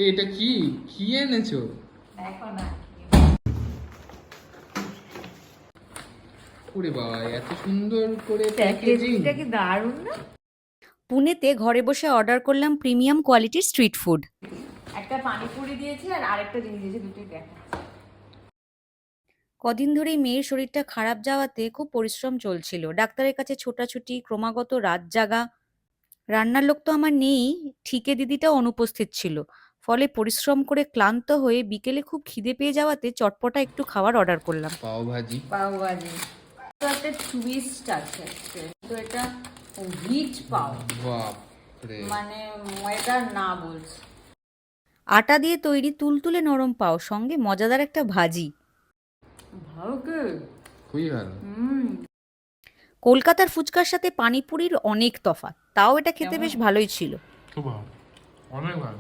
এটা কি কি এনেছো? দেখো না ওরে বাবা, এত সুন্দর করে প্যাকেজিং! প্যাকেজিংটা কি দারুণ না? পুনেতে ঘরে বসে অর্ডার করলাম প্রিমিয়াম কোয়ালিটির স্ট্রিট ফুড। একটা পানিপুরি দিয়েছে আর আরেকটা জিনিস দিয়েছে, দুটোই দেখা। কদিন ধরেই মেয়ের শরীরটা খারাপ যাওয়াতে খুব পরিশ্রম চলছিল, ডাক্তারের কাছে ছোটাছুটি, ক্রমাগত রাত জাগা। রান্নার লোক তো আমার নেই, ঠিকে দিদিটাও অনুপস্থিত ছিল। ফলে পরিশ্রম করে ক্লান্ত হয়ে বিকেলে খুব খিদে পেয়ে যাওয়াতে চটপটা একটু খাবার অর্ডার করলাম। পাও ভাজি। পাও ভাজি তো একটা টুইস্ট আছে, তো এটা হুইট পাও, বাপ রে! মানে ময়দার না বলছে। আটা দিয়ে তৈরি তুলতুলে নরম পাও, সঙ্গে মজাদার একটা ভাজি। ভালো কি? খুবই ভালো। কলকাতার ফুচকার সাথে পানিপুরির অনেক তফাৎ, তাও এটা খেতে বেশ ভালোই ছিল। খুব ভালো, অনেক ভালো।